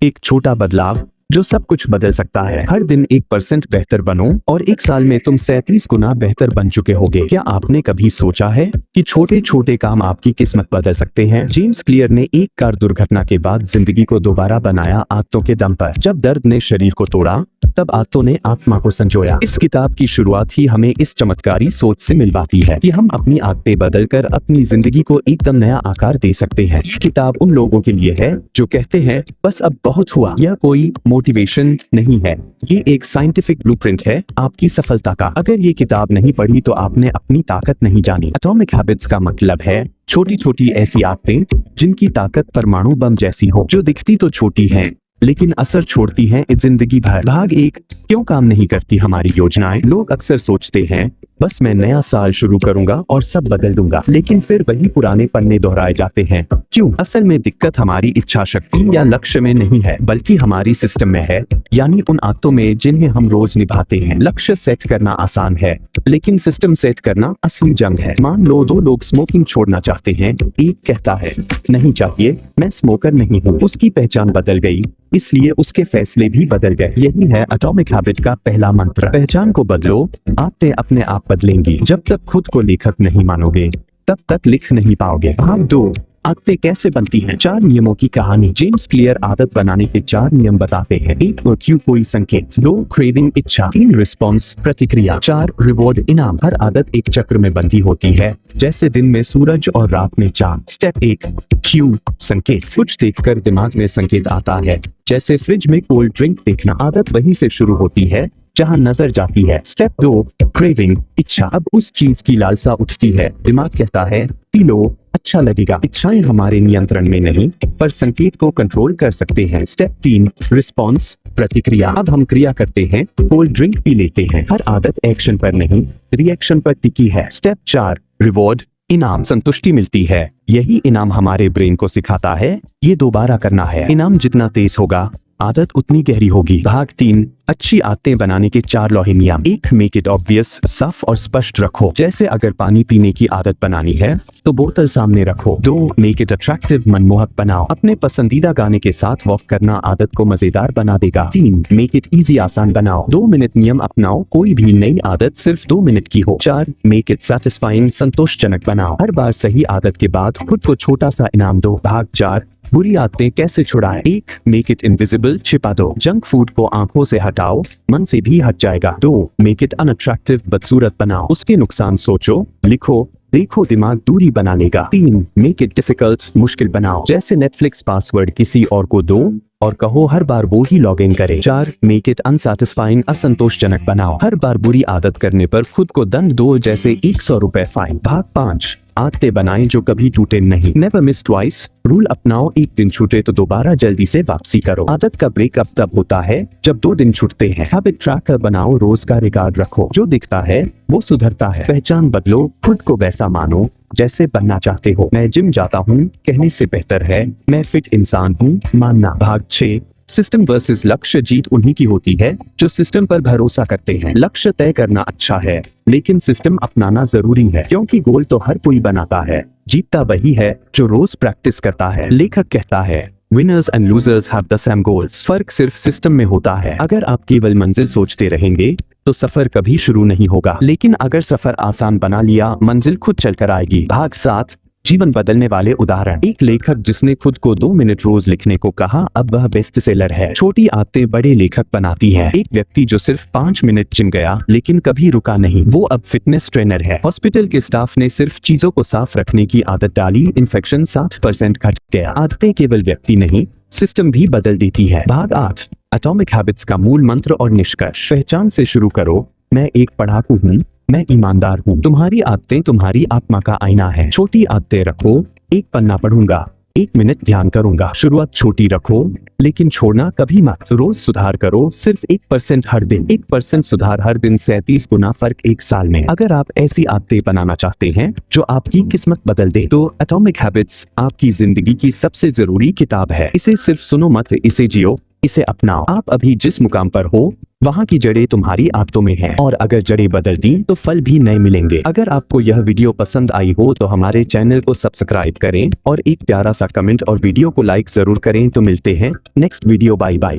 एक छोटा बदलाव जो सब कुछ बदल सकता है। हर दिन 1% बेहतर बनो और 1 साल में तुम 37 गुना बेहतर बन चुके होगे। क्या आपने कभी सोचा है कि छोटे छोटे काम आपकी किस्मत बदल सकते हैं? जेम्स क्लियर ने एक कार दुर्घटना के बाद जिंदगी को दोबारा बनाया आदतों के दम पर। जब दर्द ने शरीर को तोड़ा तब आदतों ने आत्मा को संजोया। इस किताब की शुरुआत ही हमें इस चमत्कारी सोच से मिलवाती है कि हम अपनी आदतें बदलकर अपनी जिंदगी को एकदम नया आकार दे सकते हैं। ये किताब उन लोगों के लिए है जो कहते हैं बस अब बहुत हुआ। यह कोई मोटिवेशन नहीं है, ये एक साइंटिफिक ब्लूप्रिंट है आपकी सफलता का। अगर ये किताब नहीं पढ़ी तो आपने अपनी ताकत नहीं जानी। एटॉमिक हैबिट्स का मतलब है छोटी छोटी ऐसी आदतें जिनकी ताकत परमाणु बम जैसी हो, जो दिखती तो छोटी है लेकिन असर छोड़ती हैं जिंदगी भर। भाग 1, क्यों काम नहीं करती हमारी योजनाएं? लोग अक्सर सोचते हैं बस मैं नया साल शुरू करूंगा और सब बदल दूंगा, लेकिन फिर वही पुराने पन्ने दोहराए जाते हैं। क्यों? असल में दिक्कत हमारी इच्छा शक्ति या लक्ष्य में नहीं है, बल्कि हमारी सिस्टम में है, यानी उन आदतों में जिन्हें हम रोज निभाते हैं। लक्ष्य सेट करना आसान है, लेकिन सिस्टम सेट करना असली जंग है। मान लो 2 लोग स्मोकिंग छोड़ना चाहते हैं। एक कहता है नहीं चाहिए, मैं स्मोकर नहीं हूँ। उसकी पहचान बदल गई, इसलिए उसके फैसले भी बदल गए। यही है एटॉमिक हैबिट का पहला मंत्र। पहचान को बदलो, आदतें अपने आप बदलेंगी। जब तक खुद को लेखक नहीं मानोगे तब तक लिख नहीं पाओगे। भाग 2, आदतें कैसे बनती हैं? 4 नियमों की कहानी। जेम्स क्लियर आदत बनाने के 4 नियम बताते हैं। 1, क्यों कोई संकेत। 2, क्रेविंग इच्छा। 3, रिस्पॉन्स प्रतिक्रिया। 4, रिवॉर्ड इनाम। हर आदत एक चक्र में बंधी होती है, जैसे दिन में सूरज और रात में चांद। स्टेप 1, क्यों संकेत। कुछ देखकर दिमाग में संकेत आता है, जैसे फ्रिज में कोल्ड ड्रिंक देखना। आदत वहीं से शुरू होती है जहां नजर जाती है। स्टेप 2, क्रेविंग इच्छा। अब उस चीज की लालसा उठती है, दिमाग कहता है पी लो, अच्छा लगेगा। इच्छाएं हमारे नियंत्रण में नहीं, पर संकेत को कंट्रोल कर सकते हैं। स्टेप 3, रिस्पॉन्स प्रतिक्रिया। अब हम क्रिया करते हैं, कोल्ड ड्रिंक पी लेते हैं। हर आदत एक्शन पर नहीं, रिएक्शन पर टिकी है। स्टेप 4, रिवॉर्ड इनाम। संतुष्टि मिलती है, यही इनाम हमारे ब्रेन को सिखाता है ये दोबारा करना है। इनाम जितना तेज होगा आदत उतनी गहरी होगी। भाग 3, अच्छी आदतें बनाने के 4 लौहे नियम। 1, मेक इट ऑब्वियस। साफ और स्पष्ट रखो, जैसे अगर पानी पीने की आदत बनानी है तो बोतल सामने रखो। 2, मेक इट अट्रैक्टिव। मनमोहक बनाओ, अपने पसंदीदा गाने के साथ वॉक करना आदत को मजेदार बना देगा। 3, मेक इट इजी। आसान बनाओ, 2 मिनट नियम अपनाओ, कोई भी नई आदत सिर्फ 2 मिनट की हो। 4, मेक इट सैटिस्फाइंग। संतोषजनक बनाओ, हर बार सही आदत के बाद खुद को छोटा सा इनाम दो। भाग 4, बुरी आदतें कैसे छुड़ाएं। 1, मेक इट इनविजिबल। छिपा दो, जंक फूड को आंखों से हटाओ, मन से भी हट जाएगा। 2, मेक इट अनअट्रैक्टिव। बदसूरत बनाओ, उसके नुकसान सोचो, लिखो, देखो, दिमाग दूरी बना लेगा। 3, मेक इट डिफिकल्ट। मुश्किल बनाओ, जैसे नेटफ्लिक्स पासवर्ड किसी और को दो और कहो हर बार वो ही लॉग इन करे। 4, मेक इट अनसैटिस्फाइंग। असंतोषजनक बनाओ, हर बार बुरी आदत करने पर खुद को दंड दो, जैसे 100 रुपए फाइन। भाग 5, आदतें बनाएं जो कभी टूटे नहीं। नेवर मिस ट्वाइस रूल अपनाओ, एक दिन छूटे तो दोबारा जल्दी से वापसी करो। आदत का ब्रेकअप तब होता है जब 2 दिन छूटते हैं। हैबिट ट्रैकर बनाओ, रोज का रिकॉर्ड रखो, जो दिखता है वो सुधरता है। पहचान बदलो, खुद को वैसा मानो जैसे बनना चाहते हो। मैं जिम जाता हूँ कहने से बेहतर है मैं फिट इंसान हूँ मानना। भाग 6, सिस्टम वर्सेस लक्ष्य। जीत उन्हीं की होती है जो सिस्टम पर भरोसा करते हैं। लक्ष्य तय करना अच्छा है, लेकिन सिस्टम अपनाना जरूरी है, क्योंकि गोल तो हर कोई बनाता है, जीतता वही है जो रोज प्रैक्टिस करता है। लेखक कहता है winners and losers have the same goals. फर्क सिर्फ सिस्टम में होता है। अगर आप केवल मंजिल सोचते रहेंगे तो सफर कभी शुरू नहीं होगा, लेकिन अगर सफर आसान बना लिया मंजिल खुद चलकर आएगी। भाग 7, जीवन बदलने वाले उदाहरण। एक लेखक जिसने खुद को 2 मिनट रोज लिखने को कहा, अब वह बेस्ट सेलर है। छोटी आदतें बड़े लेखक बनाती हैं। एक व्यक्ति जो सिर्फ 5 मिनट जिम गया लेकिन कभी रुका नहीं, वो अब फिटनेस ट्रेनर है। हॉस्पिटल के स्टाफ ने सिर्फ चीजों को साफ रखने की आदत डाली, इन्फेक्शन 60% घट गया। आदतें केवल व्यक्ति नहीं, सिस्टम भी बदल देती है। भाग 8, एटॉमिक हैबिट्स का मूल मंत्र और निष्कर्ष। पहचान से शुरू करो, मैं एक पढ़ाकू हूँ, मैं ईमानदार हूँ। तुम्हारी आदतें तुम्हारी आत्मा का आईना है। छोटी आदतें रखो, 1 पन्ना पढ़ूंगा, 1 मिनट ध्यान करूंगा। शुरुआत छोटी रखो, लेकिन छोड़ना कभी मत। रोज सुधार करो, सिर्फ 1% हर दिन। 1% सुधार हर दिन, 37 गुना फर्क 1 साल में। अगर आप ऐसी आदतें बनाना चाहते हैं जो आपकी किस्मत बदल दे, तो एटॉमिक हैबिट्स आपकी जिंदगी की सबसे जरूरी किताब है। इसे सिर्फ सुनो मत, इसे जियो, इसे अपनाओ। आप अभी जिस मुकाम पर हो वहाँ की जड़ें तुम्हारी आदतों में हैं और अगर जड़ें बदल दी तो फल भी नए मिलेंगे। अगर आपको यह वीडियो पसंद आई हो तो हमारे चैनल को सब्सक्राइब करें और एक प्यारा सा कमेंट और वीडियो को लाइक जरूर करें। तो मिलते हैं नेक्स्ट वीडियो। Bye bye.